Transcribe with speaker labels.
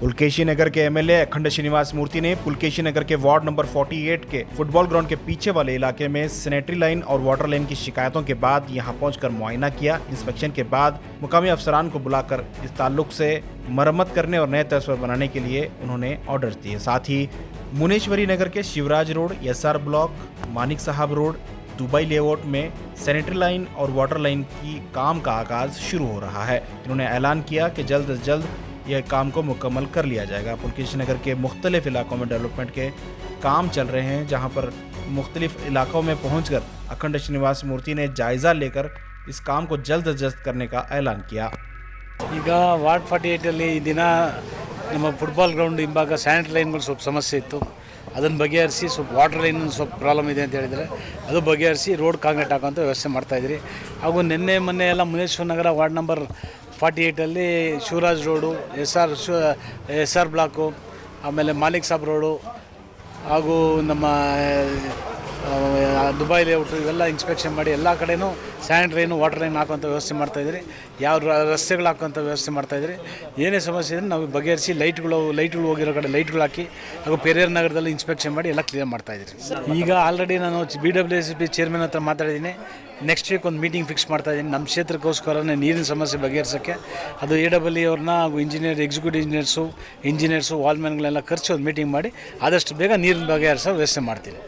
Speaker 1: पुलकेशी नगर के एमएलए अखंड श्रीनिवास मूर्ति ने पुलकेशी नगर के वार्ड नंबर 48 के फुटबॉल ग्राउंड के पीछे वाले इलाके में सैनिटरी लाइन और वाटर लाइन की शिकायतों के बाद यहां पहुंचकर मुआयना किया। इंस्पेक्शन के बाद मुकामी अफसरान को बुलाकर इस ताल्लुक से मरम्मत करने और नए तर्ज पर बनाने के लिए उन्होंने ऑर्डर दिए। साथ ही मुनेश्वरी नगर के Shivraj road, SR block, Manik साहब रोड, दुबई लेआउट में सैनिटरी लाइन और वाटर लाइन की काम का आगाज शुरू हो रहा है। इन्होंने ऐलान किया कि जल्द से जल्द यह काम को मुकम्मल कर लिया जाएगा। पुलकेशी नगर के मुख्तलिफ इलाकों में डेवलपमेंट के काम चल रहे हैं, जहां पर मुख्तलिफ इलाकों में पहुंचकर अखंड श्रीनिवास मूर्ति ने जायज़ा लेकर इस काम को जल्द से जल्द करने का ऐलान किया।
Speaker 2: ಈಗ ವಾರ್ಡ್ 48 ಈ ದಿನ ನಮ್ಮ ಫುಟ್ಬಾಲ್ ಗ್ರೌಂಡ್ ಹಿಂಭಾಗ ಸ್ಯಾನಿಟರಿ ಲೈನ್ಗಳು ಸ್ವಲ್ಪ ಸಮಸ್ಯೆ ಇತ್ತು, ಅದನ್ನು ಬಗೆಹರಿಸಿ ಸ್ವಲ್ಪ ವಾಟರ್ ಲೈನ್ ಸ್ವಲ್ಪ ಪ್ರಾಬ್ಲಮ್ ಇದೆ ಅಂತ ಹೇಳಿದರೆ ಅದು ಬಗೆಹರಿಸಿ ರೋಡ್ ಕಾಂಕ್ರೀಟ್ ಹಾಕೋಂಥ ವ್ಯವಸ್ಥೆ ಮಾಡ್ತಾಯಿದ್ರಿ। ಹಾಗೂ ನಿನ್ನೆ ಮೊನ್ನೆ ಎಲ್ಲ Muneshwara Nagara ward number 48 Shivaraj road, S R block, ಆಮೇಲೆ ಮಾಲಿಕ್ ಸಾಬ್ ರೋಡು ಹಾಗೂ ನಮ್ಮ ದುಬೈ ಲೇಔಟು ಇವೆಲ್ಲ ಇನ್ಸ್ಪೆಕ್ಷನ್ ಮಾಡಿ ಎಲ್ಲ ಕಡೆಯೂ ಸ್ಯಾನಿಟರಿ ಲೈನು ವಾಟರ್ ಲೈನ್ ಹಾಕುವಂಥ ವ್ಯವಸ್ಥೆ ಮಾಡ್ತಾಯಿದ್ರಿ। ಯಾವ ರಸ್ತೆಗಳು ಹಾಕುವಂಥ ವ್ಯವಸ್ಥೆ ಮಾಡ್ತಾಯಿದ್ರಿ। ಏನೇ ಸಮಸ್ಯೆ ಇದ್ದರೆ ನಾವು ಬಗೆಹರಿಸಿ ಲೈಟ್ಗಳು ಹೋಗಿರೋ ಕಡೆ ಲೈಟ್ಗಳು ಹಾಕಿ ಹಾಗೂ ಪೆರಿಯರ್ ನಗರದಲ್ಲಿ ಇನ್ಸ್ಪೆಕ್ಷನ್ ಮಾಡಿ ಎಲ್ಲ ಕ್ಲಿಯರ್ ಮಾಡ್ತಾಯಿದ್ರಿ। ಈಗ ಆಲ್ರೆಡಿ ನಾನು BWSP ಚೇರ್ಮನ್ ಹತ್ರ ಮಾತಾಡಿದ್ದೀನಿ। ನೆಕ್ಸ್ಟ್ ವೀಕ್ ಒಂದು ಮೀಟಿಂಗ್ ಫಿಕ್ಸ್ ಮಾಡ್ತಾಯಿದ್ದೀನಿ ನಮ್ಮ ಕ್ಷೇತ್ರಕ್ಕೋಸ್ಕರನೇ ನೀರಿನ ಸಮಸ್ಯೆ ಬಗೆಹರಿಸೋಕ್ಕೆ। ಅದು AWE ಅವ್ರನ್ನ ಹಾಗೂ ಎಕ್ಸಿಕ್ಯೂಟಿವ್ ಇಂಜಿನಿಯರ್ಸು ವಾಲ್ಮ್ಯಾನ್ಗಳೆಲ್ಲ ಕರೆಸಿ ಒಂದು ಮೀಟಿಂಗ್ ಮಾಡಿ ಆದಷ್ಟು ಬೇಗ ನೀರಿನ ಬಗೆಹರಿಸೋ ವ್ಯವಸ್ಥೆ ಮಾಡ್ತೀನಿ।